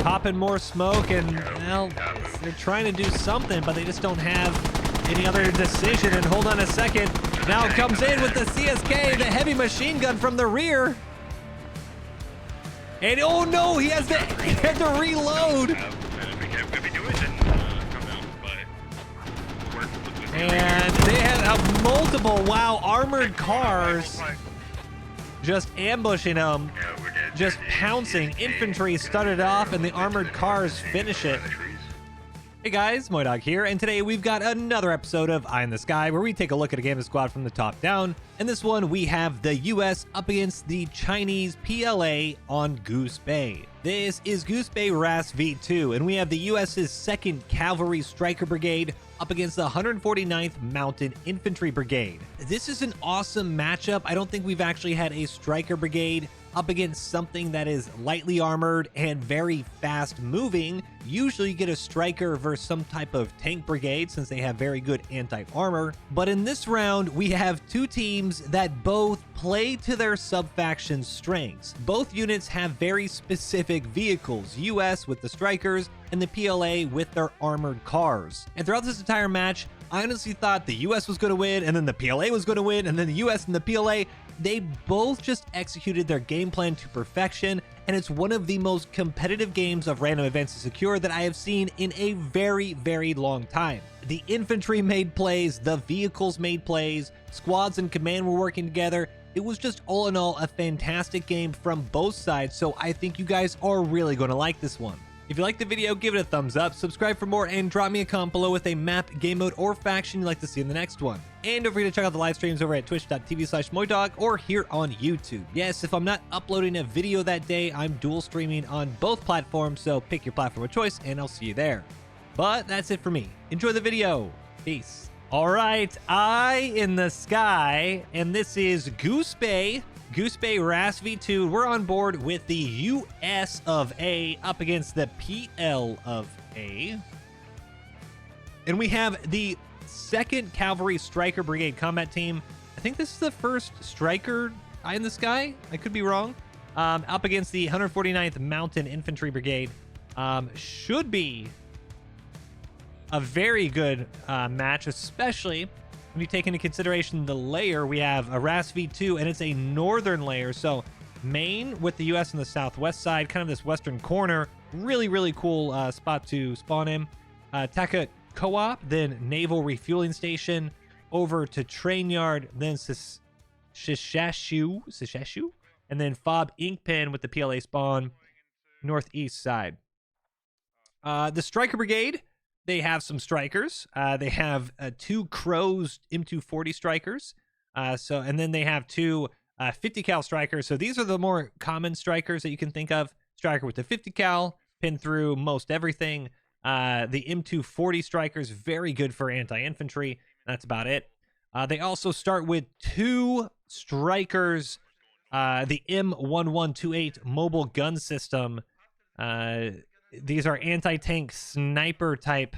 popping more smoke, and well, they're trying to do something, but they just don't have any other decision. And hold on a second. Now comes in with the CSK, the heavy machine gun from the rear. And oh no, he had to reload. And they had multiple, wow, armored cars just ambushing them, just pouncing. Infantry started off and the armored cars finish it. Hey guys, MoiDawg here, and today we've got another episode of Eye in the Sky where we take a look at a game of squad from the top down. In this one, we have the US up against the Chinese PLA on Goose Bay. This is Goose Bay RAS V2, and we have the US's 2nd Cavalry Striker Brigade up against the 149th Mounted Infantry Brigade. This is an awesome matchup. I don't think we've actually had a Striker Brigade up against something that is lightly armored and very fast moving. Usually you get a striker versus some type of tank brigade since they have very good anti-armor. But in this round, we have two teams that both play to their sub-faction's strengths. Both units have very specific vehicles, US with the strikers and the PLA with their armored cars. And throughout this entire match, I honestly thought the US was going to win, and then the PLA was going to win, and then the US and the PLA, they both just executed their game plan to perfection, and it's one of the most competitive games of Random Events to Secure that I have seen in a very, very long time. The infantry made plays, the vehicles made plays, squads and command were working together. It was just all in all a fantastic game from both sides, so I think you guys are really going to like this one. If you liked the video, give it a thumbs up, subscribe for more, and drop me a comment below with a map, game mode, or faction you'd like to see in the next one. And don't forget to check out the live streams over at twitch.tv/MoiDawg or here on YouTube. Yes, if I'm not uploading a video that day, I'm dual streaming on both platforms, so pick your platform of choice and I'll see you there. But that's it for me. Enjoy the video. Peace. All right, Eye in the Sky, and this is Goose Bay RAS V2. We're on board with the US of A up against the PL of A. And we have the 2nd Cavalry Striker Brigade combat team. I think this is the first Striker Eye in the Sky. I could be wrong. Up against the 149th Mountain Infantry Brigade. Should be a very good match, especially when you take into consideration the layer. We have a RAS V2, and it's a northern layer, so Maine with the US on the southwest side, kind of this western corner. Really, really cool spot to spawn in. Taka Co-op, then Naval Refueling Station, over to Train Yard, then Shishashu, and then Fob Ink Pen with the PLA spawn, northeast side. The Striker Brigade, they have some strikers. They have 2 Crows M240 strikers. And then they have 2 50 cal strikers. So these are the more common strikers that you can think of. Striker with the 50 cal, pin through most everything. The M240 strikers, very good for anti-infantry. That's about it. They also start with 2 strikers. The M1128 mobile gun system. These are anti-tank sniper type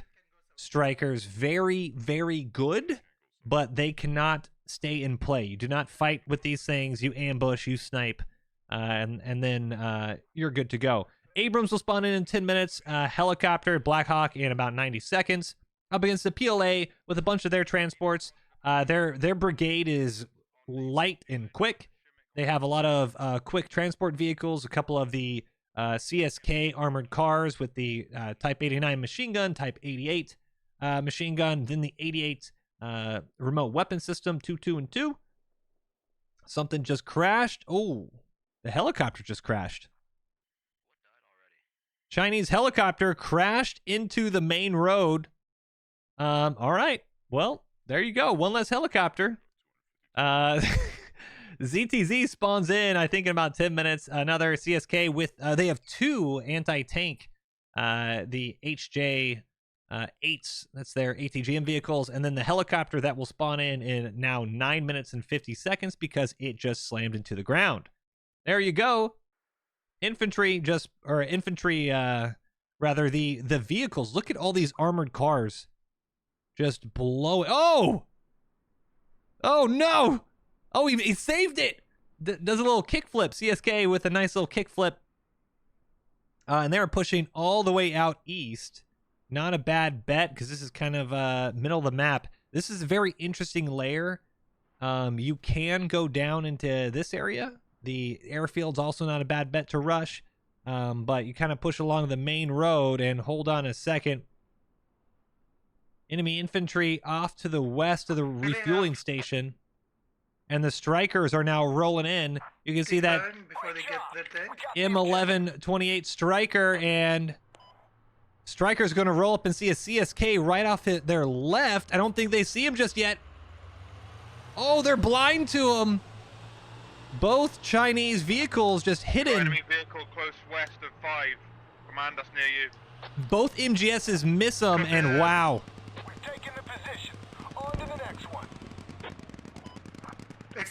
strikers. Very, very good, but they cannot stay in play. You do not fight with these things. You ambush, you snipe, and then you're good to go. Abrams will spawn in 10 minutes. Helicopter, Black Hawk in about 90 seconds. Up against the PLA with a bunch of their transports. Their brigade is light and quick. They have a lot of quick transport vehicles, a couple of the CSK armored cars with the Type 89 machine gun, Type 88 machine gun, then the 88 remote weapon system, 2 and 2. Something just crashed. Oh, the helicopter just crashed. Chinese helicopter crashed into the main road. All right. Well, there you go. One less helicopter. ZTZ spawns in, I think, in about 10 minutes. Another CSK with, they have 2 anti-tank, the HJ-8s, that's their ATGM vehicles, and then the helicopter that will spawn in now 9 minutes and 50 seconds because it just slammed into the ground. There you go. Infantry rather the vehicles. Look at all these armored cars just blowing. Oh no. Oh, he saved it. Does a little kickflip. CSK with a nice little kickflip. And they were pushing all the way out east. Not a bad bet because this is kind of middle of the map. This is a very interesting layer. You can go down into this area. The airfield's also not a bad bet to rush. But you kind of push along the main road and hold on a second. Enemy infantry off to the west of the refueling station. And the strikers are now rolling in. You can see that M1128 striker, and striker's going to roll up and see a CSK right off their left. I don't think they see him just yet. Oh, they're blind to him. Both Chinese vehicles just hidden. Enemy vehicle close west of 5. Command us near you. Both MGSs miss them, and wow. We've taken the position. On to the next one.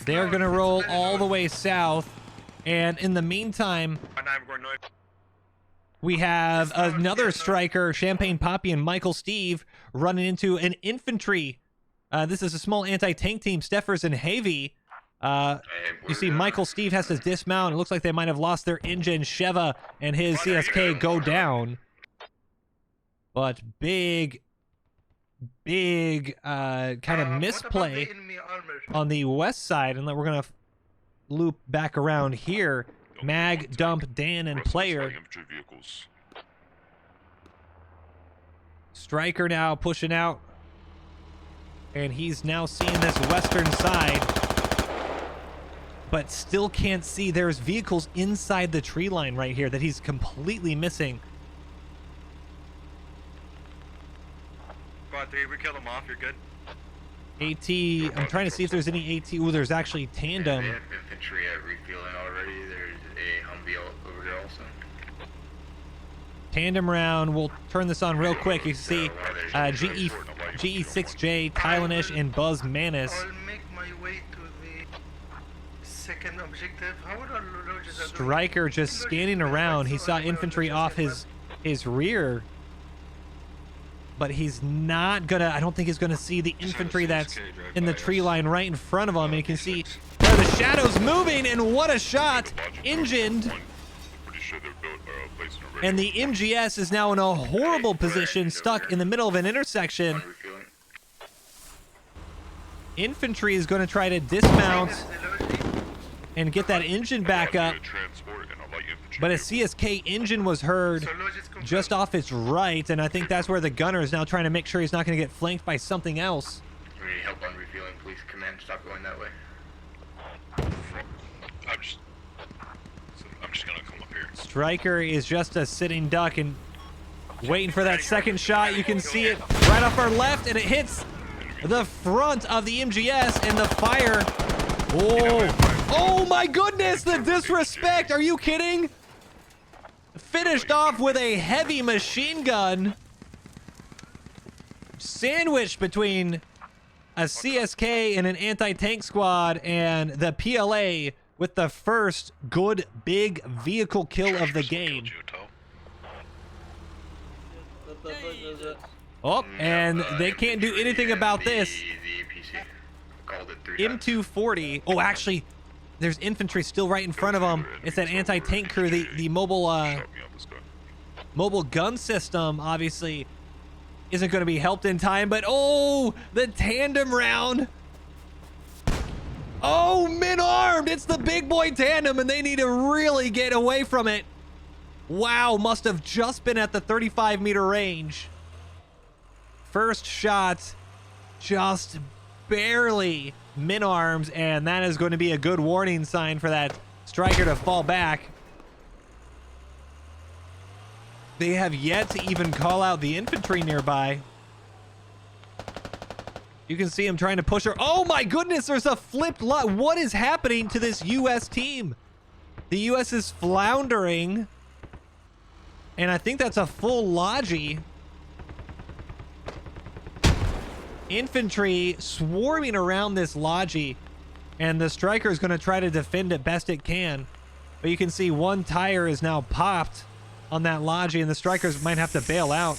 They're going to roll all the way south. And in the meantime, we have another striker, Champagne Poppy and Michael Steve, running into an infantry. This is a small anti-tank team, Steffers and Havy. You see Michael Steve has to dismount. It looks like they might have lost their engine. Sheva and his CSK go down. But big kind of misplay on the west side. And then we're going to loop back around here. Mag, Dump, Dan, and Player. Striker now pushing out. And he's now seeing this western side. But still can't see. There's vehicles inside the tree line right here that he's completely missing. Squad 3, we killed him off. You're good. AT, I'm trying to see if there's any AT. Ooh, there's actually tandem. They have infantry at refueling already. There's a Humvee over here also. Tandem round. We'll turn this on real quick. You can see GE6J, Tylanish, and Buzz Manis. I'll make my way to the second objective. How would our loads are Striker just scanning around. He saw infantry off his rear. But he's not gonna, I don't think he's gonna see the infantry that's in the tree line right in front of him. And you can see where the shadow's moving, and what a shot! Engined. And the MGS is now in a horrible position, stuck in the middle of an intersection. Infantry is going to try to dismount and get that engine back up. But a CSK engine was heard just off its right, and I think that's where the gunner is now trying to make sure he's not going to get flanked by something else. We need help on refueling, please. Command, stop going that way. I'm just gonna come up here. Striker is just a sitting duck and waiting for that second shot. You can see it right off our left, and it hits the front of the MGS, and the fire. Oh my goodness, the disrespect. Are you kidding? Finished off with a heavy machine gun. Sandwiched between a CSK and an anti-tank squad, and the PLA with the first good big vehicle kill of the game. Oh, and they can't do anything about this. M240. Oh, actually, there's infantry still right in front of them. It's that anti-tank crew. The mobile gun system obviously isn't going to be helped in time. But oh, the tandem round. Oh, mid-armed. It's the big boy tandem, and they need to really get away from it. Wow, must have just been at the 35-meter range. First shot, just barely mid-arms, and that is going to be a good warning sign for that striker to fall back. They have yet to even call out the infantry nearby. You can see him trying to push her. Oh my goodness, there's a flipped lot. What is happening to this U.S. team? The U.S. is floundering. And I think that's a full Logi. Infantry swarming around this Logi. And the striker is going to try to defend it best it can. But you can see one tire is now popped on that Logi, and the strikers might have to bail out.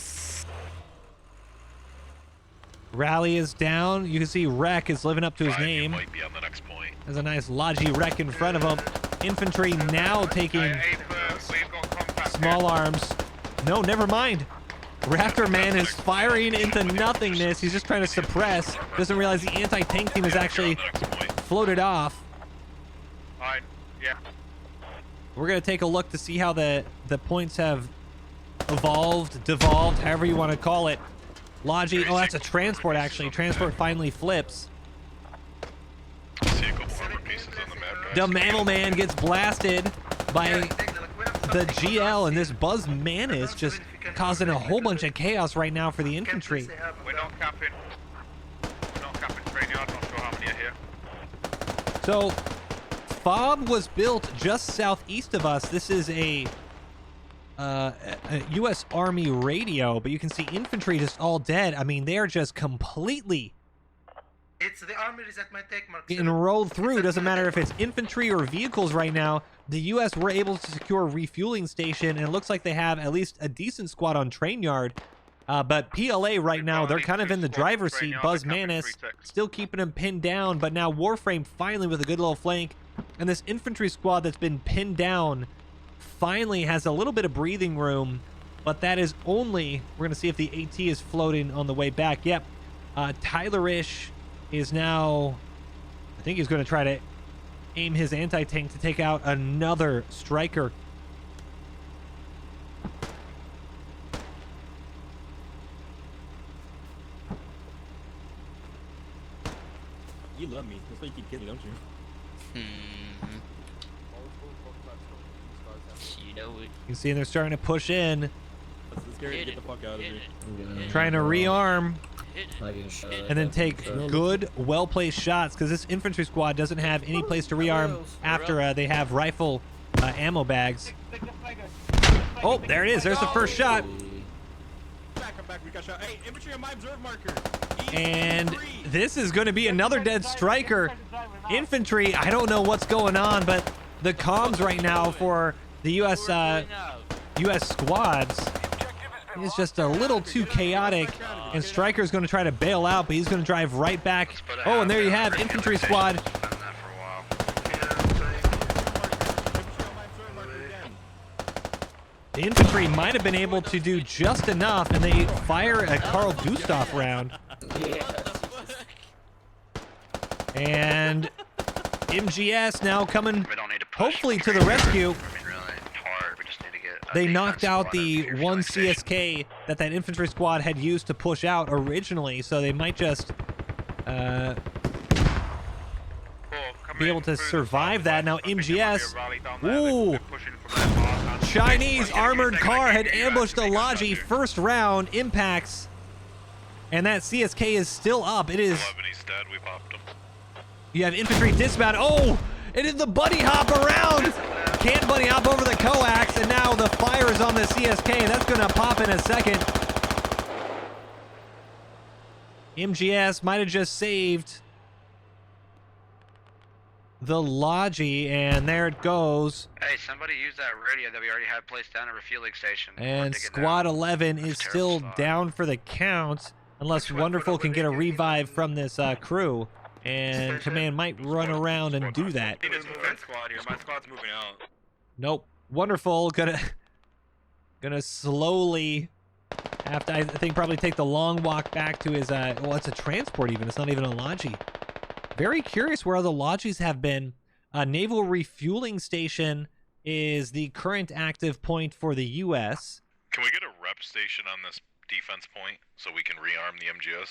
Rally is down. You can see Wreck is living up to his name. Might be on the next point. There's a nice Logi Wreck in front of him. Infantry now taking small arms. No, never mind. Raptor Man is firing into nothingness. He's just trying to suppress. Doesn't realize the anti-tank team is actually floated off. Fine. Yeah. We're going to take a look to see how the points have evolved, devolved, however you want to call it. Logi, oh, that's a transport, actually. Transport finally flips. See a couple armor pieces on the map, guys. The Mammal Man gets blasted by the GL, and this Buzz Manis just causing a whole bunch of chaos right now for the infantry. We're not capping. We're not capping train yard. Not sure how many are here. So, FOB was built just southeast of us. This is a U.S. Army radio, but you can see infantry just all dead. I mean, they're just completely It's the army is at my take mark. getting rolled through. Doesn't matter if it's infantry or vehicles right now. The U.S. were able to secure a refueling station, and it looks like they have at least a decent squad on train yard. But PLA right now, they're kind of in the driver's seat. Buzz Manis still keeping him pinned down, but now Warframe finally with a good little flank. And this infantry squad that's been pinned down finally has a little bit of breathing room, but that is only, we're going to see if the AT is floating on the way back. Yep. Tylerish is now, I think he's going to try to aim his anti-tank to take out another striker. You love me. That's why you keep kidding, don't you? You know it. You can see they're starting to push in, That's scary to get the fuck out of here. trying to rearm Hit and then take good, well-placed shots, because this infantry squad doesn't have any place to rearm after they have rifle ammo bags. Oh, there it is. There's the first shot. Back, come back. We got shot. Hey, infantry on my observe marker. And this is going to be another dead striker. Infantry, I don't know what's going on, but the comms right now for the U.S. squads is just a little too chaotic. And Striker's going to try to bail out, but he's going to drive right back. Oh, and there you have infantry squad. The infantry might have been able to do just enough, and they fire a Carl Gustav round. And MGS now coming hopefully to the rescue. They knocked out the one CSK that infantry squad had used to push out originally, so they might just be able to survive that. Now MGS, ooh, Chinese armored car had ambushed a Logi. First round impacts, and that CSK is still up. It is. We popped him. You have infantry dismount. Oh, it is the buddy hop around. Can't buddy hop over the coax, and now the fire is on the CSK. That's going to pop in a second. MGS might have just saved the Logi, and there it goes. Hey, somebody use that radio that we already had placed down at a refueling station. And Squad 11 is still down for the count, unless Wonderful can get a revive from this crew. And Command might run around and do that. My squad's moving out. Nope. Wonderful gonna slowly have to, I think, probably take the long walk back to his well, it's a transport even. It's not even a Logi. Very curious where other Logis have been. Naval Refueling Station is the current active point for the U.S. Can we get a rep station on this defense point so we can rearm the MGS?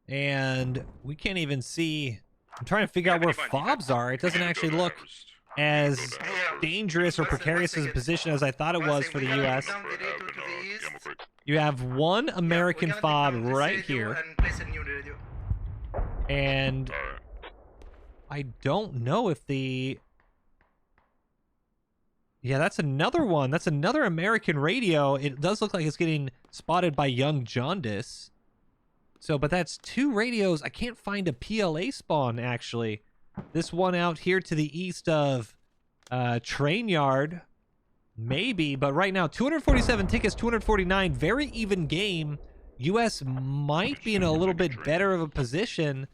And we can't even see. I'm trying to figure out where fobs are. It doesn't actually look as dangerous or precarious as a position as I thought it was for the U.S. You have one American fob right here. And I don't know if the... Yeah, that's another one. That's another American radio. It does look like it's getting spotted by Young Jaundice. So, but that's two radios. I can't find a PLA spawn, actually. This one out here to the east of Train Yard, maybe. But right now, 247 tickets, 249. Very even game. U.S. might be in a little bit better of a position,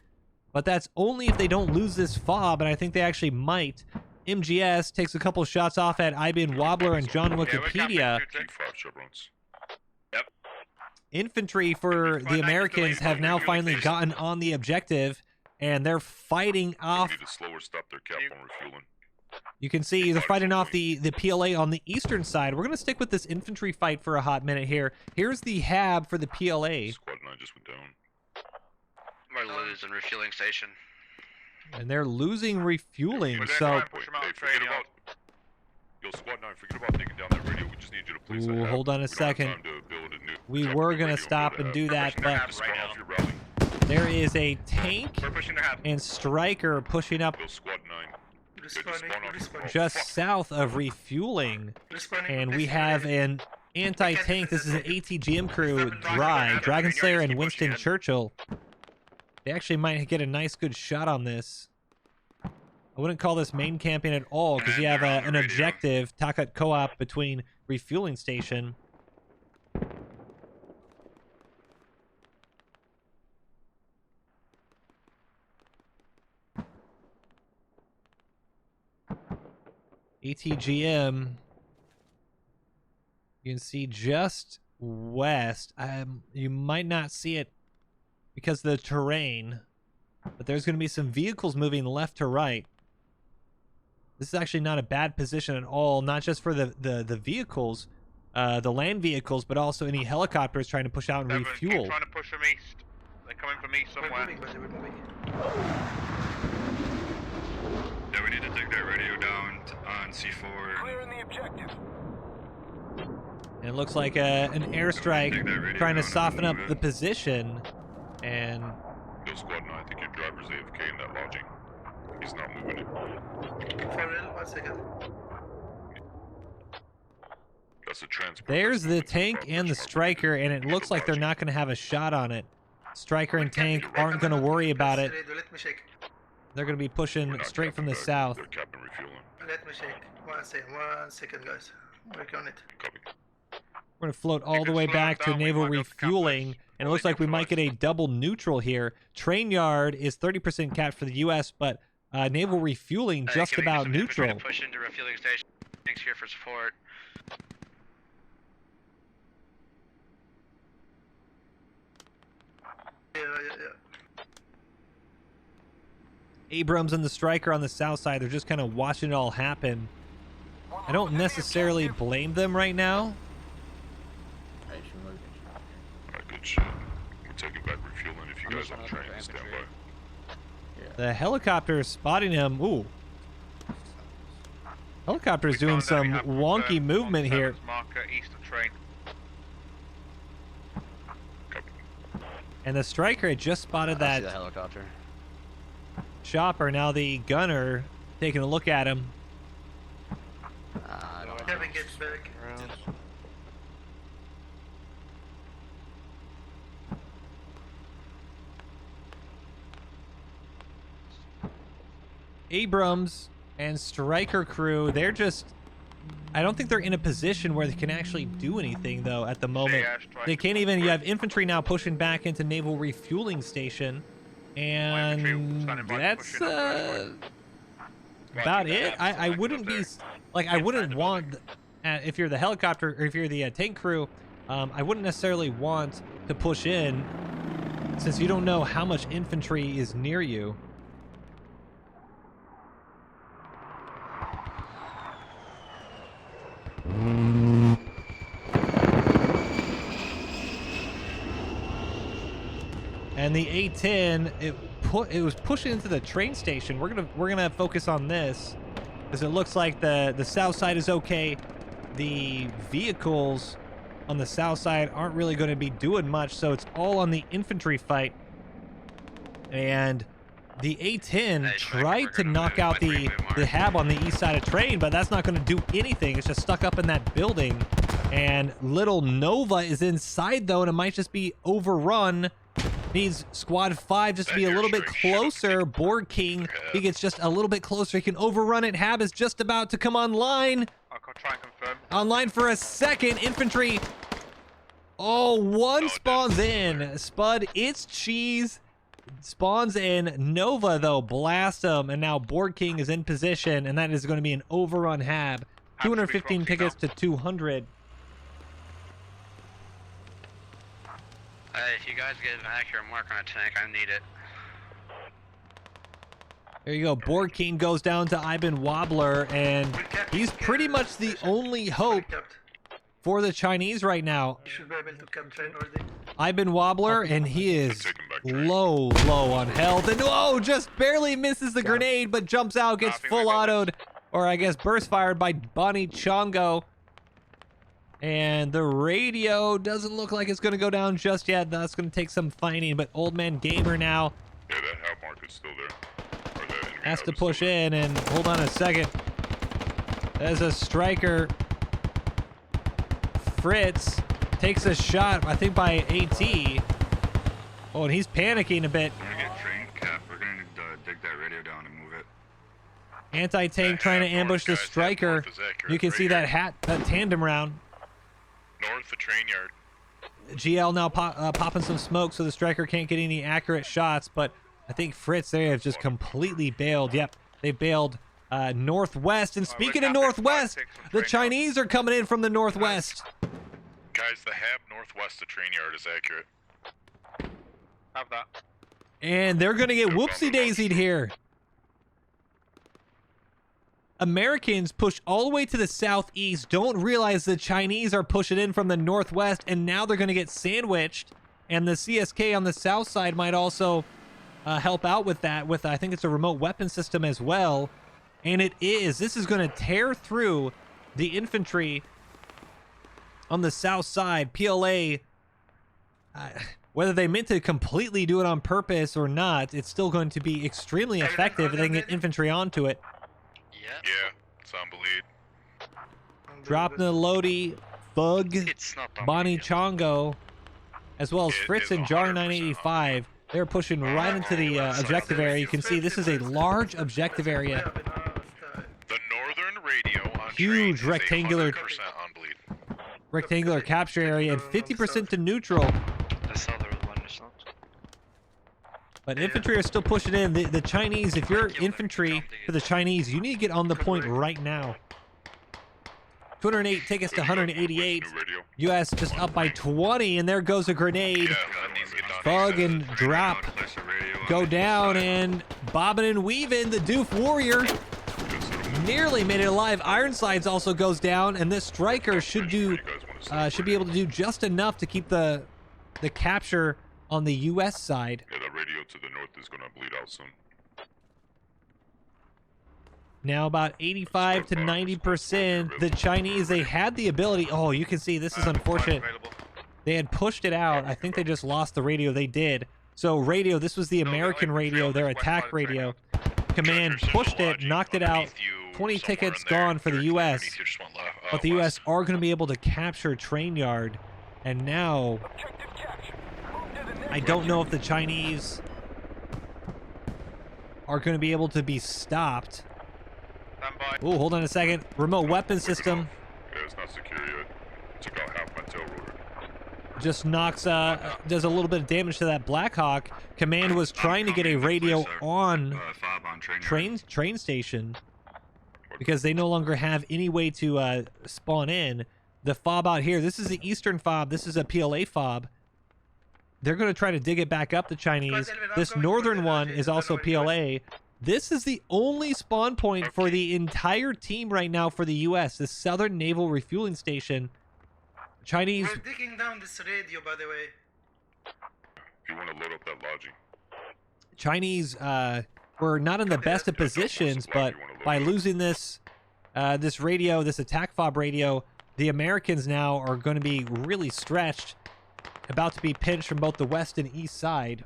but that's only if they don't lose this fob, and I think they actually might. MGS takes a couple shots off at Ibn Wobbler and John Wikipedia. Keep 5 chevrons. Infantry for the Americans have now finally gotten on the objective, and they're fighting off. Need to slower stop their cap on refueling. You can see they're fighting off the PLA on the eastern side. We're going to stick with this infantry fight for a hot minute here. Here's the hab for the PLA. Squad 9 just went down. We're losing refueling station. And they're losing refueling, We're so... gonna push them out Hey, of train forget yard. about... Yo, Squad 9, forget about taking down that radio. We just need you to place that Ooh, hab. hold on a We don't have second. time to build a new We company were radio going to stop build a and do hab. that, We're but pushing Spawn right off now. your rally. there is a tank We're pushing the hab. and striker pushing up Yo, Squad 9. Respawning. just south of refueling. And we have an anti-tank. This is an ATGM crew, Dry, Dragon Slayer, and Winston Churchill. They actually might get a nice good shot on this. I wouldn't call this main camping at all, because you have an objective, Takat Co-op, between refueling station. ATGM, you can see just west. You might not see it because of the terrain, but there's going to be some vehicles moving left to right. This is actually not a bad position at all, not just for the vehicles, the land vehicles, but also any helicopters trying to push out and refuel. Keep trying to push them east. They're coming from east somewhere. Yeah, we need to take that radio down on C4. Clearing the objective. And it looks like an airstrike trying to soften up the position. And Yo, Squad 9, I think your driver's AFK in that lodging. He's not moving it. For real, 1 second. That's a transport. there's the tank and the striker, and it looks like they're not going to have a shot on it. Striker and tank aren't going to worry about it. Let me shake. They're going to be pushing straight from the south. They're capping refueling. Let me shake. 1 second, guys. Work on it. Copy. We're going to float all the way back to naval refueling, and it looks like we might get a double neutral here. Train yard is 30% capped for the U.S., but naval refueling just about neutral. Push into refueling station. Thanks here for support. Yeah. Abrams and the striker on the south side, they're just kind of watching it all happen. I don't necessarily blame them right now. Alright, good shit. We're taking back refueling if you guys on train. Stand by. The helicopter is spotting him. Ooh. Helicopter's doing some wonky movement here. Marker east of train. Copy. And the striker had just spotted I see that the helicopter. chopper. Now the gunner taking a look at him. I don't know. Kevin gets back. Abrams and striker crew, they're just... I don't think they're in a position where they can actually do anything, though, at the moment. They can't even... You have infantry now pushing back into naval refueling station. And that's about it. I wouldn't be... Like, I wouldn't want... if you're the helicopter, or if you're the tank crew, I wouldn't necessarily want to push in, since you don't know how much infantry is near you. And the A-10, it was pushing into the train station. We're gonna focus on this, because it looks like the south side is okay. The vehicles on the south side aren't really going to be doing much, so it's all on the infantry fight. And the A-10 tried to knock out the hab on the east side of train, but that's not going to do anything. It's just stuck up in that building. And little Nova is inside, though, and it might just be overrun. Needs squad 5 just to be a little bit closer. Borg King, he gets just a little bit closer. He can overrun it. Hab is just about to come online. I'll try and confirm. Online for a second. Infantry. Oh, one spawns in. Spud, it's cheese. spawns in. Nova, though, blast him, and now Board King is in position, and that is going to be an overrun hab. 215 tickets to 200. If you guys get an accurate mark on a tank, I need it. There you go. Board King goes down to Ivan Wobbler, and he's pretty much the only hope for the Chinese right now. You should be able to capture it already. Ivan Wobbler, and he is low on health. And oh, just barely misses the grenade, but jumps out, gets full autoed, or I guess burst fired by Bonnie Chongo. And the radio doesn't look like it's going to go down just yet. That's going to take some finding, but Old Man Gamer now Yeah, that half mark is still there. Or the enemy has hub to is still push there. in, and hold on a second. There's a striker. Fritz takes a shot, I think, by AT. Oh, and he's panicking a bit. We're gonna get train cap. We're gonna need to dig that radio down and move it. Anti-tank trying to ambush the striker. You can see that tandem round. North the train yard. GL now popping some smoke so the striker can't get any accurate shots, but I think Fritz there have just completely bailed. Yep, they bailed northwest. And speaking of northwest, the Chinese are coming in from the northwest. Guys, the hab northwest of train yard is accurate. Have that. And they're going to get whoopsie-daisied here. Americans push all the way to the southeast, don't realize the Chinese are pushing in from the northwest, and now they're going to get sandwiched. And the CSK on the south side might also help out with that, with I think it's a remote weapon system as well. And it is. This is going to tear through the infantry on the south side. PLA, whether they meant to completely do it on purpose or not, it's still going to be extremely effective if they can get infantry onto it. Yeah, it's on bleed. Dropping the Lodi, Thug, It's not on Bonnie me yet. Chongo, as well as It Fritz is and Jar 100% 985. They're pushing right into the objective area. You can see this is a large objective area. The northern radio on Huge train rectangular- is 100% on bleed. Rectangular capture area and 50% to neutral. This other one is not. But infantry are still pushing in. The Chinese, if you're infantry for the Chinese, you need to get on the point right now. 208 tickets to 188. New radio. US just up by 20, and there goes a grenade. Yeah, that needs to get done. Bug and drop Place a radio on go the down, side. and bobbing and weaving. The Doof Warrior nearly made it alive. Ironsides also goes down, and this striker should be able to do just enough to keep the capture on the US side. Yeah, that radio to the north is gonna bleed out soon. Now about 85 to 90%. The Chinese, they had the ability. Oh, you can see this is unfortunate. They had pushed it out. I think they just lost the radio. They did. So radio, this was the American radio, their attack radio. Command pushed it, knocked it out. 20 tickets gone for the US. But the US are going to be able to capture train yard. And now, Objective captured. Move to the next I don't know if the Chinese are going to be able to be stopped. Stand by. Oh, hold on a second. Remote weapon system Yeah, it's not secure yet. Took out half my tail rotor. just knocks, does a little bit of damage to that Blackhawk. Command was trying to get a radio on Fob on train yard. train station because they no longer have any way to spawn in. The fob out here, this is the eastern fob. This is a PLA fob. They're going to try to dig it back up, the Chinese. This northern one is also PLA. This is the only spawn point for the entire team right now for the US, the Southern Naval Refueling Station. Chinese, We're digging down this radio, by the way. If you want to load up that logic. Chinese were not in the best of positions, but by losing this this radio, this attack fob radio, the Americans now are going to be really stretched, about to be pinched from both the west and east side.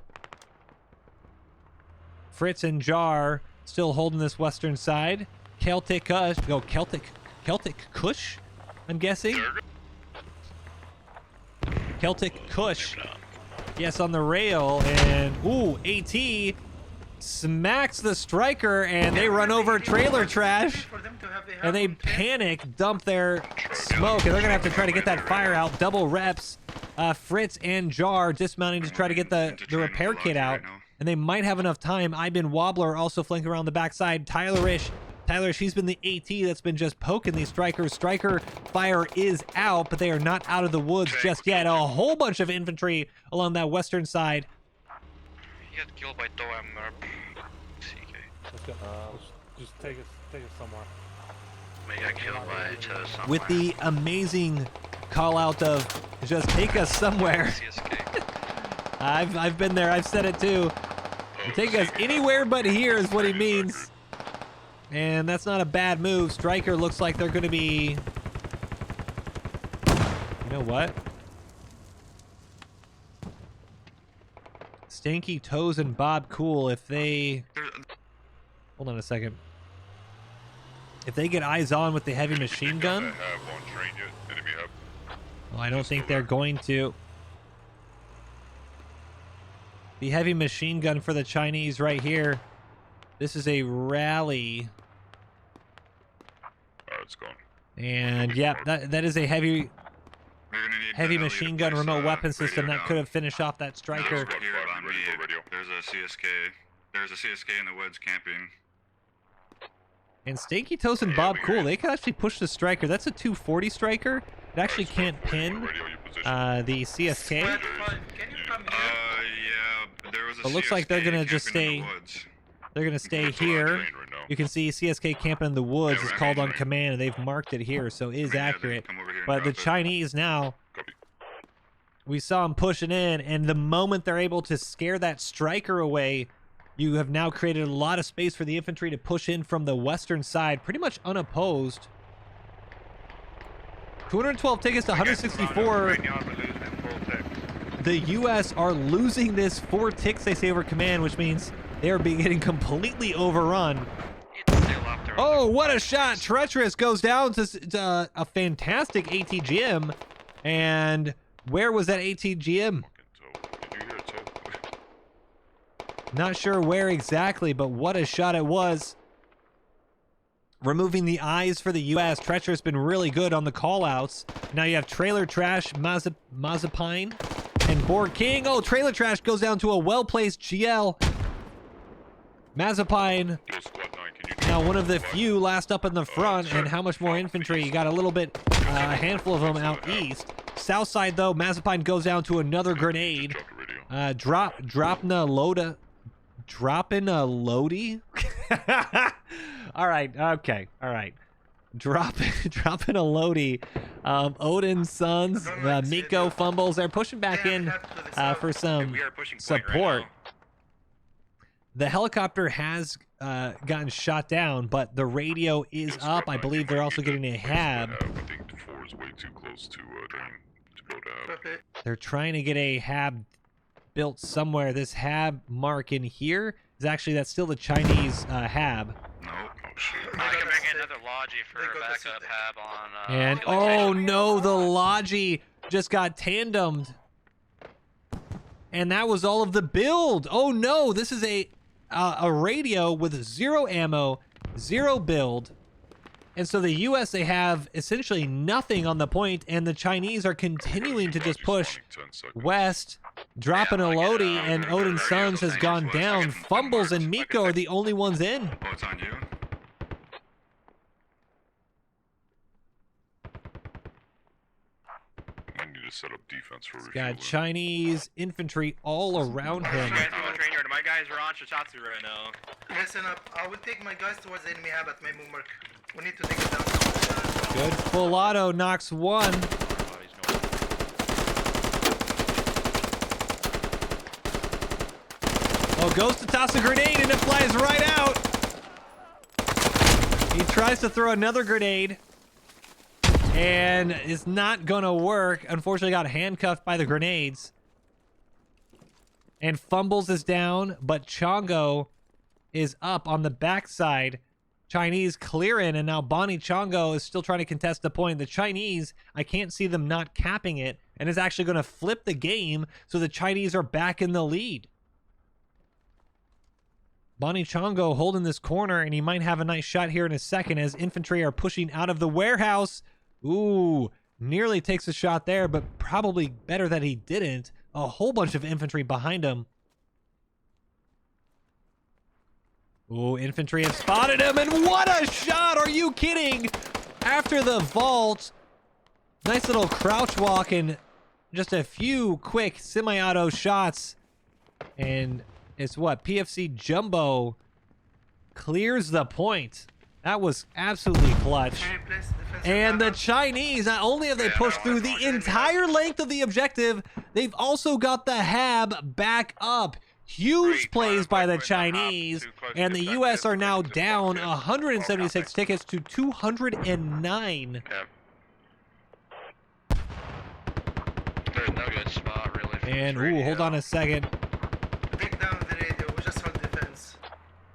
Fritz and Jar still holding this western side. Celtic Kush, I'm guessing. Celtic Kush. Yes, on the rail, and ooh, AT smacks the striker, and they run over trailer trash, For them to have a and they hard panic, dump their smoke, and they're gonna have to try to get that fire out. Double reps. Fritz and Jar dismounting to try to get the repair kit out. and they might have enough time. I've been Wobbler also flanking around the backside. Tyler-ish, he's been the AT that's been just poking these strikers. Striker fire is out, but they are not out of the woods just yet. A whole bunch of infantry along that western side. He got killed by Merp. CK. Let's go. Just take us somewhere. He got killed by Toes somewhere. With the amazing call out of just take us somewhere. CSK. I've been there. I've said it too. Take us anywhere but here is what he means. And that's not a bad move. Striker looks like they're going to be... You know what? Stanky Toes and Bob Cool, if they... Hold on a second. If they get eyes on with the heavy machine gun... Well, I don't think they're going to. The heavy machine gun for the Chinese right here. This is a rally. It's gone. And yep, that is a heavy machine gun remote weapon system that could have finished off that striker. There's a CSK. There's a CSK in the woods camping. And Stanky Toast and Bob Cool, they can actually push the striker. That's a 240 striker. It actually can't pin the CSK. Can you come here? Yeah, there was a But looks like they're gonna just camping in stay. the woods. They're gonna stay here. You can see CSK camping in the woods is called on command, and they've marked it here, so it is accurate. But the Chinese now, we saw them pushing in, and the moment they're able to scare that striker away, you have now created a lot of space for the infantry to push in from the western side, pretty much unopposed. 212 tickets to 164. The U.S. are losing this 4 ticks, they say, over command, which means they are getting completely overrun. Oh, what a shot! Treacherous goes down to a fantastic ATGM. And where was that ATGM? Not sure where exactly, but what a shot it was. Removing the eyes for the U.S. Treacherous been really good on the call-outs. Now you have Trailer Trash, Mazepine, and Borg King. Oh, Trailer Trash goes down to a well-placed GL. Mazepine, now one of the few last up in the front, and how much more infantry? You got a little bit, a handful of them out east. South side, though, Mazepine goes down to another grenade. Dropping a loady. All right, okay, all right. Dropping a loady. Odin's sons, Miko fumbles. They're pushing back in for some support. The helicopter has gotten shot down, but the radio is up. I believe they're also getting a hab. I think 4 is way too close to go to. They're trying to get a hab built somewhere. This hab mark in here is actually, that's still the Chinese hab. No, oh shit. I can bring in another Logi for a backup hab on. And oh no, the Logi just got tandemed. And that was all of the build. Oh no, this is a radio with 0 ammo, 0 build. And so the US, they have essentially nothing on the point, and the Chinese are continuing to just push west, dropping a Lodi, and Odin's Sons has gone down. Fumbles and Miko are the only ones in. Oh, it's on you? I need to set up defense for Got Chinese infantry all around him. My guys are on Shitatsu right now. Listen up, I will take my guys towards the enemy hab at my move mark. We need to take it down. Good. Full auto knocks one. Oh, goes to toss a grenade and it flies right out. He tries to throw another grenade and it's not gonna work. Unfortunately, got handcuffed by the grenades. And Fumbles is down, but Chongo is up on the backside. Chinese clearing, and now Bonnie Chongo is still trying to contest the point. The Chinese, I can't see them not capping it, and is actually going to flip the game, so the Chinese are back in the lead. Bonnie Chongo holding this corner, and he might have a nice shot here in a second as infantry are pushing out of the warehouse. Ooh, nearly takes a shot there, but probably better that he didn't. A whole bunch of infantry behind him. Ooh, infantry have spotted him, and what a shot! Are you kidding? After the vault, nice little crouch walk and just a few quick semi-auto shots. And it's what? PFC Jumbo clears the point. That was absolutely clutch. And the Chinese, not only have they pushed through the entire length of the objective, they've also got the hab back up. Huge plays by the Chinese, and the US are now down 176 tickets to 209. There's no good spot, really. And, ooh, hold on a second. Take down the radio, we just hold defense.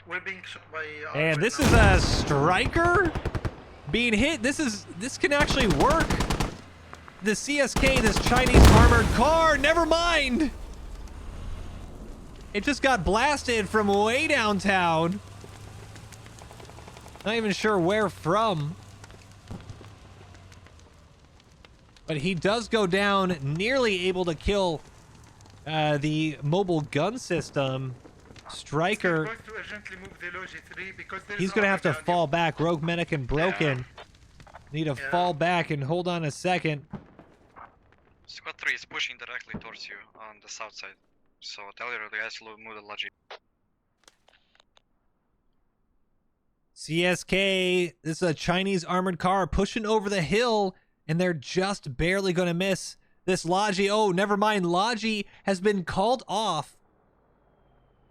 We're being shot by... And this is a striker being hit. This can actually work. The CSK, this Chinese armored car, never mind. It just got blasted from way downtown. Not even sure where from. But he does go down, nearly able to kill the mobile gun system. Striker, he's going to have to fall back. Rogue Medic and Broken need to fall back and hold on a second. Squad 3 is pushing directly towards you on the south side. So tell your guys to move the logic. CSK, this is a Chinese armored car pushing over the hill, and they're just barely going to miss this Logi. Oh, never mind. Logi has been called off.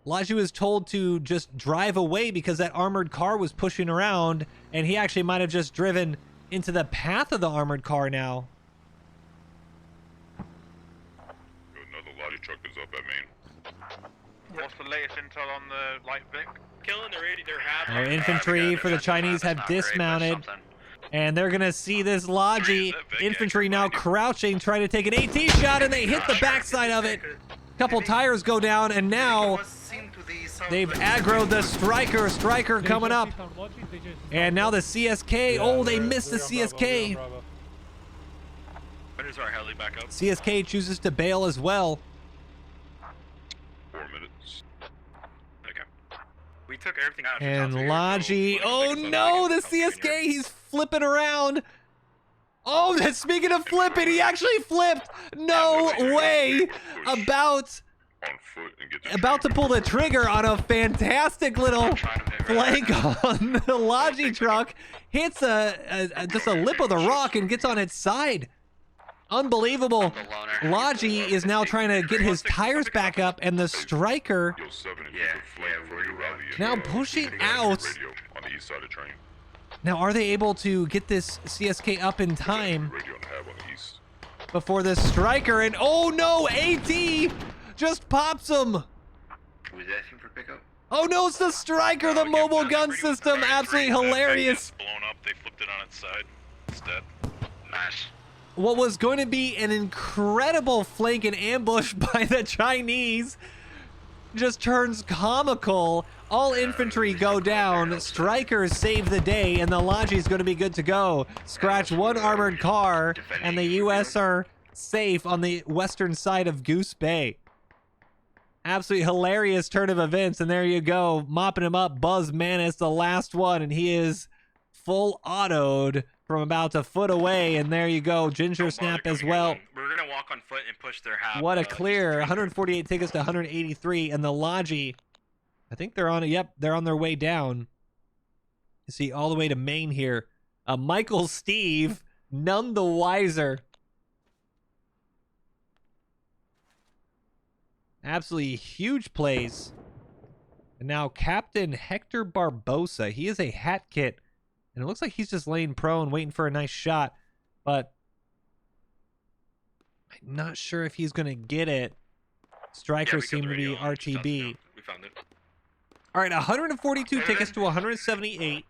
Logi was told to just drive away because that armored car was pushing around, and he actually might have just driven into the path of the armored car now. Another Logi truck is up at main. What's the latest intel on the light Vic? Killing the radio, they're half. Our infantry for the Chinese have dismounted, and they're going to see this Logi infantry now crouching, trying to take an AT shot, and they hit the backside of it. Couple tires go down, and now they've aggroed the striker coming up. And now the CSK, oh, they missed the CSK. When is our heli back up? CSK chooses to bail as well. 4 minutes. Okay. We took everything out. And Logi, oh no, the CSK, he's flipping around. Oh, speaking of flipping, he actually flipped. No way. About to pull the trigger on a fantastic little flank on the Logi truck. Hits just a lip of the rock and gets on its side. Unbelievable. Logi is now trying to get his tires back up, and the striker now pushing out. Now, are they able to get this CSK up in time before this striker? And oh no, AT just pops him. Was asking for pickup? Oh no, it's the striker, the mobile gun system. Absolutely hilarious. Blown up, they flipped it on its side instead. Nice. What was going to be an incredible flank and ambush by the Chinese just turns comical. All infantry go down. Strikers save the day, and the Logi's going to be good to go. Scratch one armored car, and the U.S. are safe on the western side of Goose Bay. Absolutely hilarious turn of events, and there you go. Mopping him up, Buzz Manis, the last one, and he is full autoed from about a foot away, and there you go. Ginger Snap as well. We're gonna walk on foot and push their half. What a clear. 148 tickets to 183, and the Logi, I think they're on it. Yep, they're on their way down. You see, all the way to Maine here. Michael Steve, none the wiser. Absolutely huge plays. And now Captain Hector Barbosa. He is a hat kit. And it looks like he's just laying prone, waiting for a nice shot. But I'm not sure if he's going to get it. Strikers seem to be RTB. We found it. All right, 142 tickets to 178.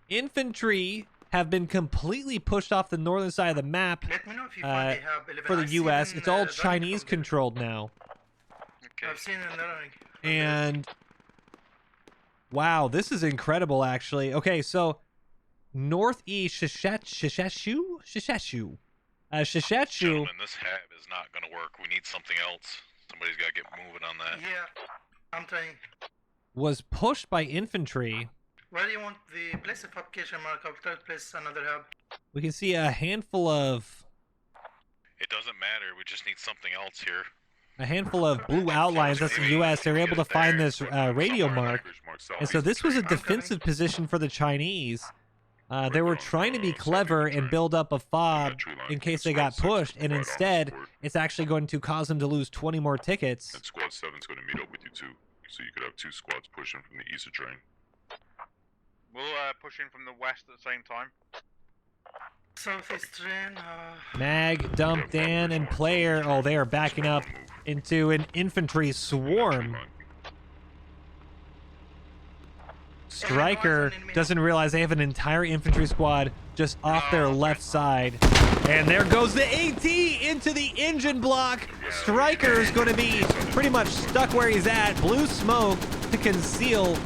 Infantry have been completely pushed off the northern side of the map Let me know if you find they have 11. for the I've U.S. seen, It's all Ducky Chinese from controlled now. Okay. I've seen another. And wow, this is incredible, actually. Okay, so northeast Shishashu. Gentlemen, this hab is not gonna work. We need something else. Somebody's gotta get moving on that. Yeah, I'm trying. was pushed by infantry. Where do you want the place of fabrication markup? Try to place another hub. We can see a handful of It doesn't matter. We just need something else here. blue outlines. That's the U.S. They were able to find this radio mark. And so this was a defensive position for the Chinese. They were trying to be clever and build up a fob in case they got pushed, and instead, it's actually going to cause them to lose 20 more tickets. And Squad 7's going to meet up with you too, so you could have 2 squads pushing from the east of train. We'll push in from the west at the same time. Southeast train. Mag, Dump, Dan, and Player. Oh, they are backing up into an infantry swarm. Striker doesn't realize they have an entire infantry squad just off their left side. And there goes the AT into the engine block. Striker's going to be pretty much stuck where he's at. Blue smoke to conceal.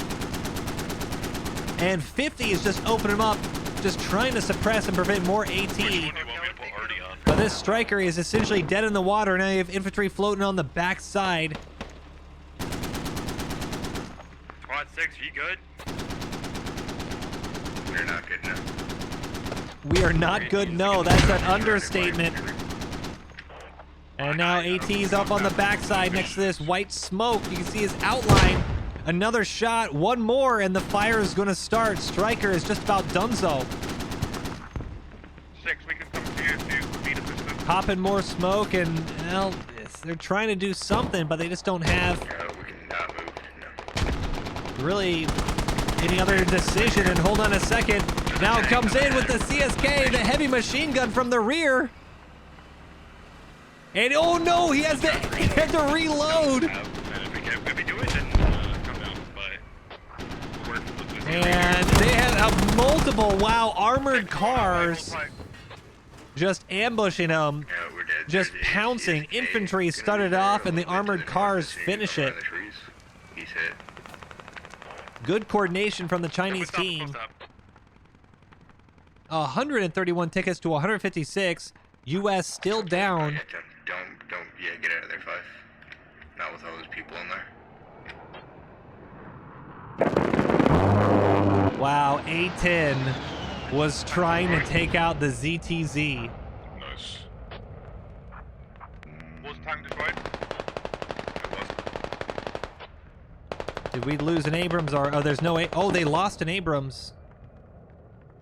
And 50 is just opening him up, just trying to suppress and prevent more AT. But this Striker is essentially dead in the water. Now you have infantry floating on the back side. Squad 6, you good? We're not good now. We are not good, no. That's an understatement. And now AT's up on the backside next to this white smoke. You can see his outline. Another shot, one more, and the fire is going to start. Striker is just about donezo. 6, we can come to you if you need assistance. Popping more smoke, and, well, they're trying to do something, but they just don't have We cannot move. No. really any other decision. And hold on a second. Now it comes in with the CSK, the heavy machine gun from the rear. And oh no, he had to reload. If we do it, then come down. But And they had multiple, armored cars just ambushing them, just pouncing. Infantry started off, and the armored cars finish it. He's hit. Good coordination from the Chinese team. 131 tickets to 156. U.S. still down. Don't get out of there, 5. Not with all those people in there. Wow, A10 was trying to take out the ZTZ. Nice. was tank destroyed? Did we lose an Abrams or there's no they lost an Abrams.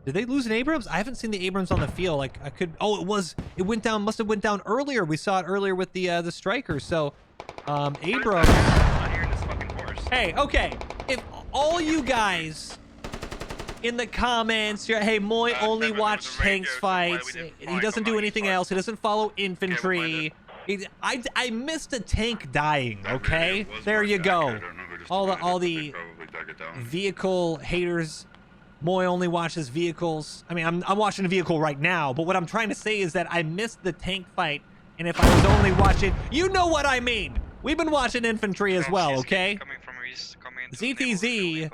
Did they lose an Abrams? I haven't seen the Abrams on the field. Like I could it went down, must have went down earlier. We saw it earlier with the Striker. So Abrams. Hey, okay. If all you guys in the comments, hey, Moi only watched tanks fights. He doesn't do anything else. He doesn't follow infantry. I missed a tank dying, okay? There you go. All the vehicle haters. Moi only watches vehicles. I mean, I'm watching a vehicle right now, but what I'm trying to say is that I missed the tank fight, and if I was only watching, you know what I mean. We've been watching infantry as well, okay? ZTZ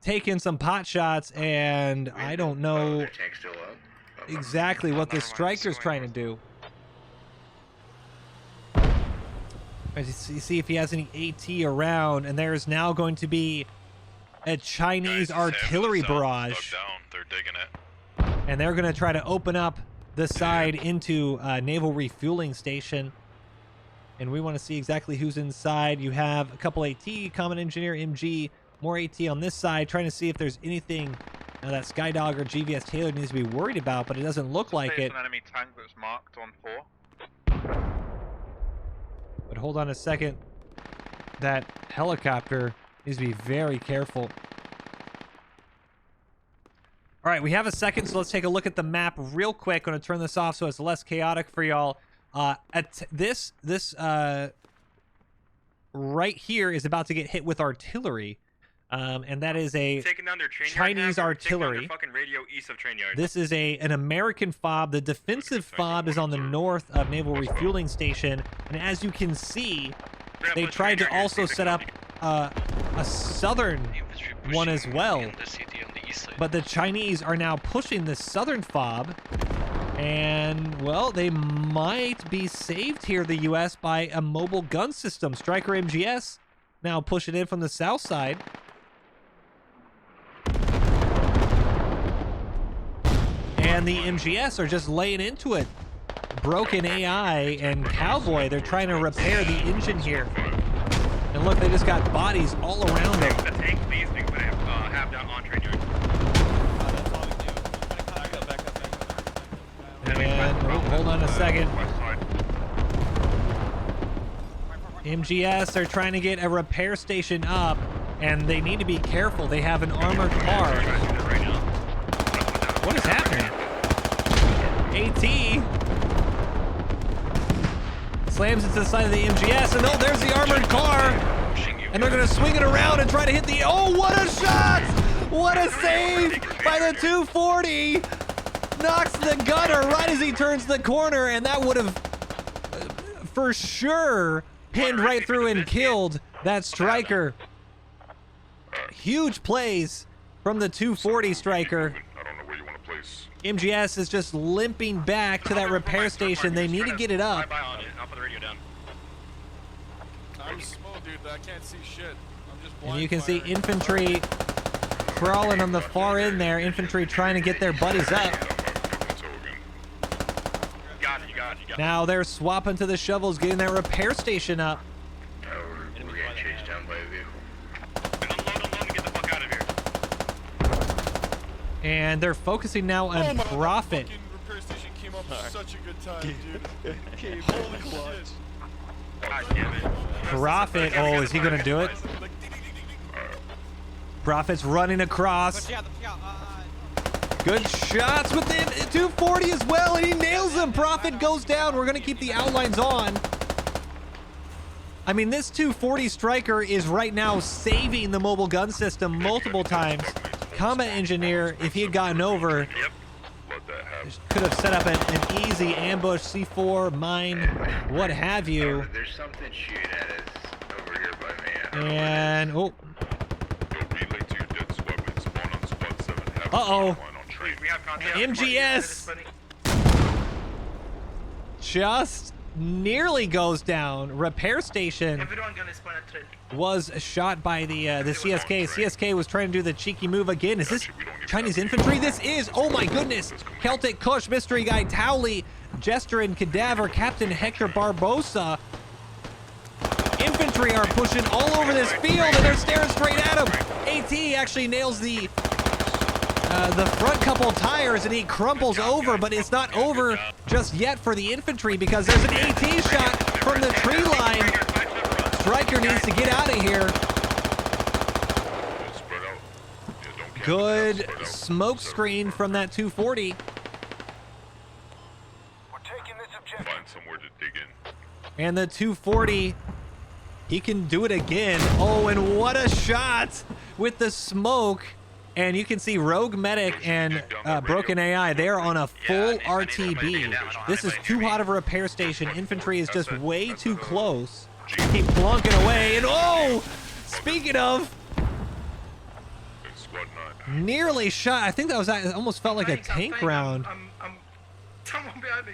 taking some pot shots, and I don't know exactly what the Striker's trying to do. See if he has any AT around, and there's now going to be a Chinese artillery barrage. They're digging it. And they're going to try to open up the side into naval refueling station. And we want to see exactly who's inside. You have a couple AT, Common Engineer, MG, more AT on this side, trying to see if there's anything that Skydog or GVS Taylor needs to be worried about, but it doesn't look like it. An enemy tank that's marked on 4. But hold on a second. That helicopter needs to be very careful. All right, we have a second, so let's take a look at the map real quick. I'm going to turn this off so it's less chaotic for y'all. This right here is about to get hit with artillery, and that is a Chinese artillery. This is an American fob. The defensive fob is on the north of Naval Refueling Station, and as you can see, they tried to also set up a southern one as well. But the Chinese are now pushing the southern fob. And, well, they might be saved here, the U.S., by a mobile gun system. Striker MGS now pushing in from the south side. And the MGS are just laying into it. Broken AI and Cowboy, they're trying to repair the engine here. And look, they just got bodies all around them. The tank, these things that I have down on train yard. That's all we do. Back up. And oh, hold on a second. MGS are trying to get a repair station up, and they need to be careful. They have an armored car. What is happening? AT slams into the side of the MGS, and oh, there's the armored car. And they're going to swing it around and try to hit the... Oh, what a shot! What a save by the 240! Knocks the gunner right as he turns the corner, and that would have for sure pinned right through and killed that striker. Huge plays from the 240 striker. I don't know where you want to place. MGS is just limping back to that repair station. They need to get it up. I'll put the radio down. I'm slow, dude. I can't see shit. I'm just And you can see infantry crawling on the far end there. Infantry trying to get their buddies up. You got it. Now they're swapping to the shovels, getting that repair station up. We're getting chased down by a vehicle. Unload and get the fuck out of here. And they're focusing now on profit. Fucking repair station came up at such a good time, dude. Holy shit. God damn it. Profit. Oh, is he going to do it? Profit's running across. Good shots with the 240 as well, and he nails him. Profit goes down. We're going to keep the outlines on. I mean, this 240 striker is right now saving the mobile gun system multiple times. Combat engineer, if he had gotten over, could have set up an easy ambush, C4, mine, what have you. There's something shooting at us over here by me. And oh. Uh-oh. We have contact. MGS just nearly goes down. Repair station Everyone gonna spawn at train. was shot by the CSK. CSK was trying to do the cheeky move again. Is this Chinese infantry? This is. Oh my goodness. Celtic Kush, Mystery Guy Towley, Jester and Cadaver, Captain Hector Barbosa. Infantry are pushing all over this field, and they're staring straight at him. AT actually nails the front couple tires, and he crumples over, but it's not over just yet for the infantry because there's an AT shot from the tree line. Striker needs to get out of here. Good smoke screen from that 240. We're taking this objective. Find somewhere to dig in. And the 240, he can do it again. Oh, and what a shot with the smoke. And you can see Rogue Medic and Broken AI. They are on a full RTB. This is too hot of a repair station. Infantry is just way too close. Keep plunking away. And oh, speaking of, nearly shot. I think that was, it almost felt like a tank round. I'm someone behind me.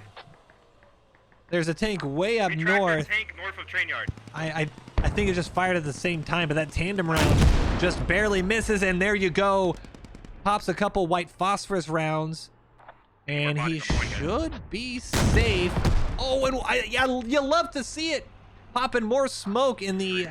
There's a tank way up north. Tank north of train yard. I think it just fired at the same time, but that tandem round just barely misses, and there you go. Pops a couple white phosphorus rounds, and he should be safe. Oh, and yeah, you love to see it. Popping more smoke in the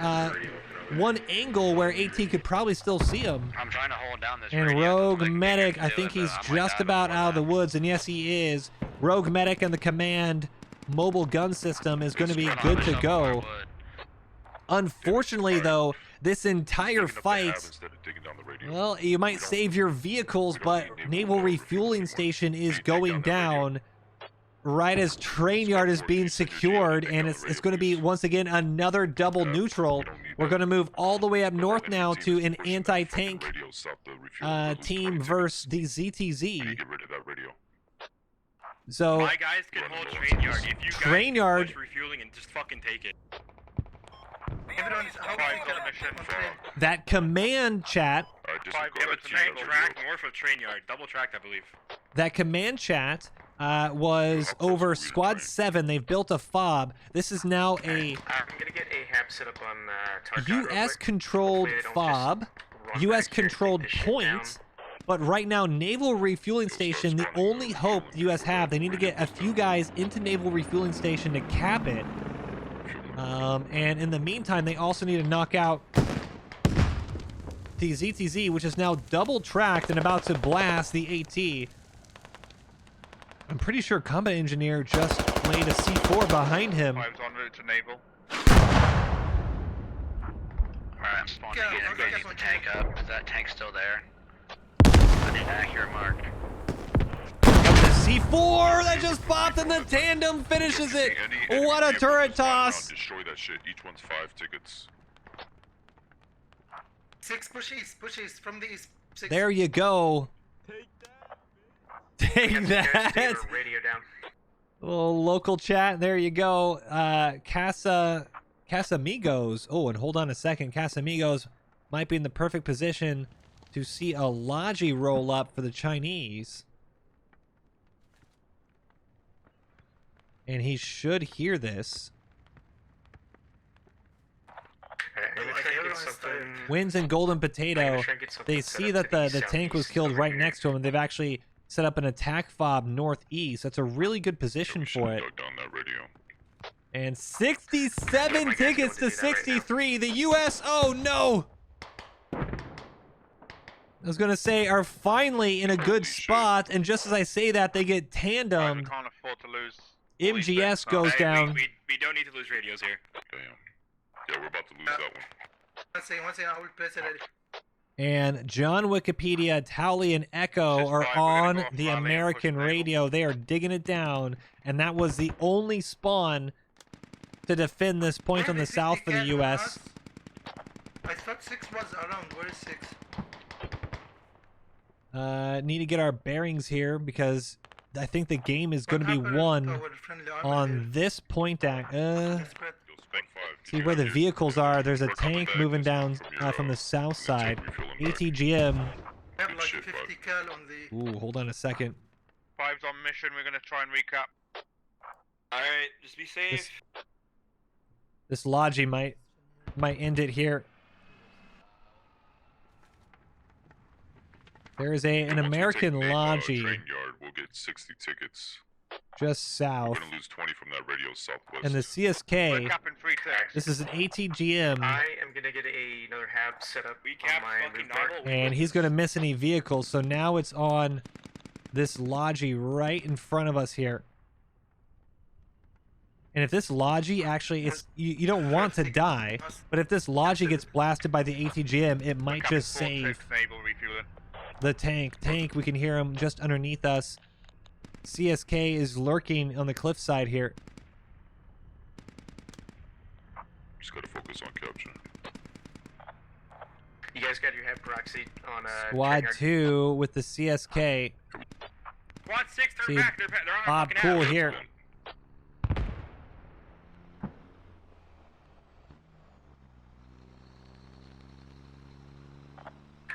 one angle where AT could probably still see him. I'm trying to hold down this. And Rogue Medic, I think he's just about out of the woods, and yes, he is. Rogue Medic and the command mobile gun system is going to be good to go. Unfortunately, though, this entire fight, well, you might save your vehicles, but naval refueling station is going down right as train yard is being secured, and it's going to be, once again, another double neutral. We're going to move all the way up north now to an anti-tank team versus the ZTZ. So, My guys can hold train yard. If you train guys yard, push refueling and just fucking take it. Everyone's how that command chat, Yeah, but track north of train yard. Double tracked, I believe. that command chat was over Squad 7. They've built a fob. This is now a I'm gonna get a hab set up on Tarkon US-controlled fob, US-controlled point, but right now, naval refueling station, the only hope the US have, they need to get a few guys into naval refueling station to cap it. And in the meantime, they also need to knock out the ZTZ, which is now double-tracked and about to blast the AT. I'm pretty sure Combat Engineer just laid a C4 behind him. Five's en route to naval. Alright, I'm spawning again. Everybody needs to tank up. Is that tank still there? Accurate mark. The C4 that just popped and the tandem finishes it. What a turret toss. Destroy that shit. Each one's 5 tickets. 6 push east from the east. 6. There you go. Take that. Radio down. Little local chat. There you go. Casamigos. Oh, and hold on a second. Casamigos might be in the perfect position to see a Logi roll up for the Chinese. And he should hear this. Wins and Golden Potato. They see that the tank was killed right next to him, and they've actually set up an attack fob northeast. That's a really good position for it. And 67 tickets to 63. The US, oh no! I was gonna say, are finally in a good spot, and just as I say that, they get tandemed. We can't afford to lose. MGS goes down. We don't need to lose radios here. Damn. Yeah, we're about to lose that one. One second, I will place it ready. And John Wikipedia, Towley, and Echo are on the American radio. They are digging it down, and that was the only spawn to defend this point on the south for the US. I thought 6 was around. Where is 6? Need to get our bearings here because I think the game is going to be won on this point. See where the vehicles are. There's a tank moving down from the south side. ATGM. Ooh, hold on a second. Five's on mission. We're gonna try and recap. Alright, just be safe. This Logi might end it here. There is an American Logi We'll get 60 tickets. just south. We're gonna lose 20 from that radio southwest. And the CSK, this is an ATGM, I am gonna get another hab set up on my move mark. and he's going to miss any vehicles. So now it's on this Logi right in front of us here. And if this Logi actually, you don't want to die, but if this Logi gets blasted by the ATGM, it might just save the tank. We can hear him just underneath us. CSK is lurking on the cliffside here. Just gotta focus on capture. You guys got your head proxy on Squad 2 with the CSK. Squad 6, turn See, back. They're on Bob Cool here.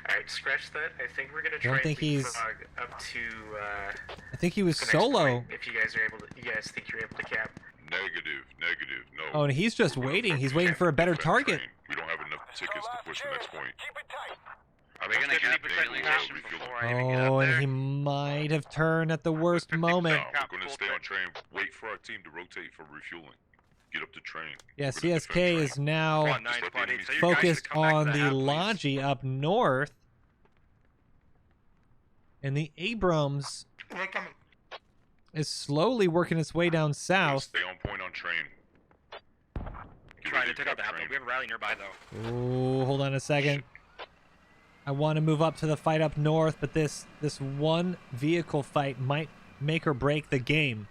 Alright, scratch that. I think we're gonna try Don't think he's up to I think he was solo. if you guys are able to, you guys think you're able to cap. Negative, no. Oh, and he's just waiting. He's waiting for a better target. We don't have enough tickets to push the next point. Are we gonna cap before I even get Oh, up and there? he might have turned at the worst moment. We're gonna stay on train. Wait for our team to rotate for refueling. Get up the train. Yeah, CSK is now focused on the Logi up north. And the Abrams is slowly working its way down south. Stay on point on train. Trying to take out the apple. We have a rally nearby though. Oh, hold on a second. I want to move up to the fight up north, but this one vehicle fight might make or break the game.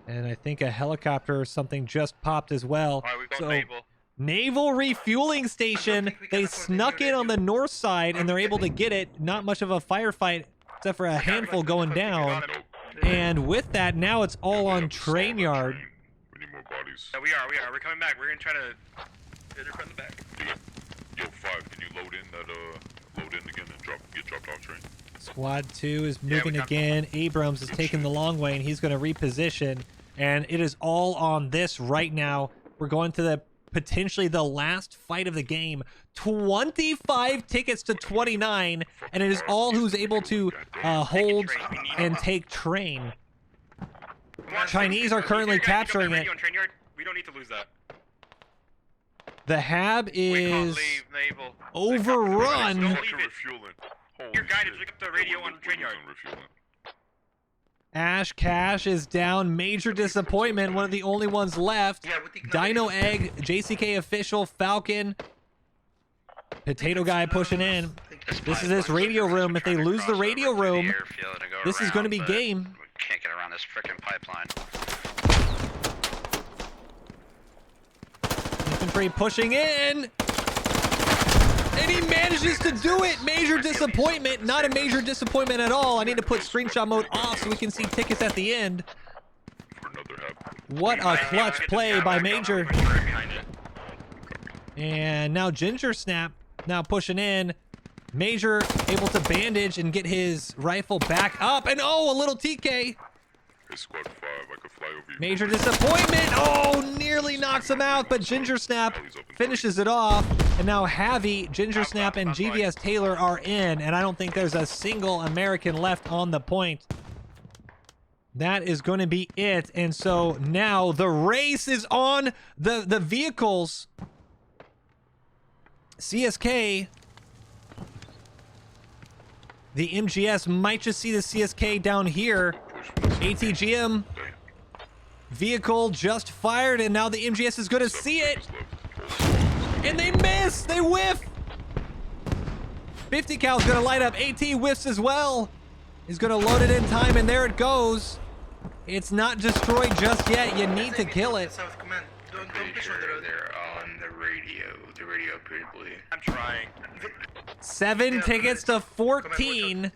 And I think a helicopter or something just popped as well. Alright, we've got So, naval. naval refueling station. They snuck in on the north side and they're able to get it. Not much of a firefight except for a handful going down. And with that, now it's all on train yard. We need more bodies. Yeah, we are. We're coming back. We're gonna try to hit her in the back. Yo, 5, can you load in again and get dropped off train? Squad 2 is moving again. Abrams is taking the long way, and he's going to reposition. And it is all on this right now. We're going to the potentially the last fight of the game. 25 tickets to 29, and it is all who's able to hold and take train. Chinese are currently capturing it. We don't need to lose that. The Hab is overrun. Don't leave it. Your guy to pick up the radio on train yard. Ash Cash is down. Major disappointment. One of the only ones left. Dino Egg, JCK Official, Falcon. Potato Guy pushing in. This is his radio room. If they lose the radio room, this is going to be game. We can't get around this frickin' pipeline. Infantry pushing in. And he manages to do it. Major disappointment. Not a major disappointment at all. I need to put screenshot mode off so we can see tickets at the end. What a clutch play by Major. And now Ginger Snap now pushing in. Major able to bandage and get his rifle back up. And oh, a little TK. Squad 5, I could fly over you. Major disappointment. Oh, nearly knocks him out, but Ginger Snap finishes it off. And now Javi, Ginger Snap, and GVS Taylor are in. And I don't think there's a single American left on the point. That is going to be it. And so now the race is on the vehicles. CSK. The MGS might just see the CSK down here. ATGM vehicle just fired, and now the MGS is going to see it. And they miss. They whiff. 50 cal is going to light up. AT whiffs as well. He's going to load it in time, and there it goes. It's not destroyed just yet. You need to kill it. Don't push on the road. They're on the radio. The radio probably. I'm trying. 7 tickets to 14.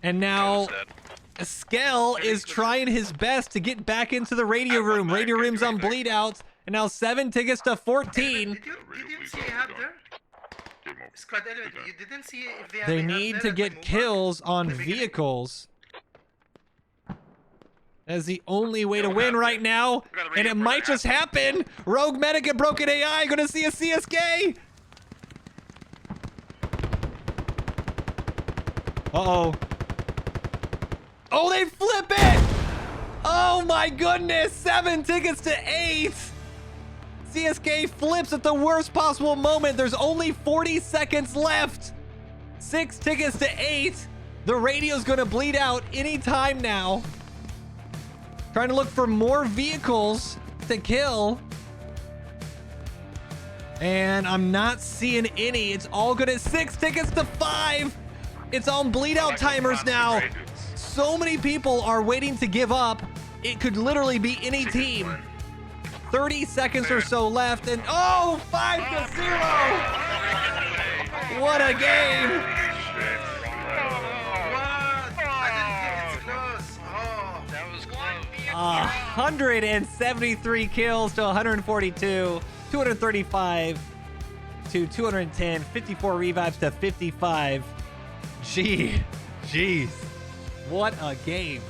And now Skell is trying his best to get back into the radio room. Radio room's on bleed out. And now 7 tickets to 14. Did you see a hab there? Squad 11, you didn't see if they have They a hab need there to at get the kills on vehicles. That's the only way to win right now. And it might just happen. Rogue Medic and Broken AI gonna see a CSK. Uh-oh. Oh, they flip it! Oh my goodness! 7 tickets to 8! CSK flips at the worst possible moment. There's only 40 seconds left. 6 tickets to 8. The radio's gonna bleed out anytime now. Trying to look for more vehicles to kill. And I'm not seeing any. It's all good at 6 tickets to 5. It's on bleed out timers now. So many people are waiting to give up. It could literally be any team. 30 seconds or so left, and oh, 5-0. What a game. That was close. 173 kills to 142, 235 to 210, 54 revives to 55. Jeez. What a game.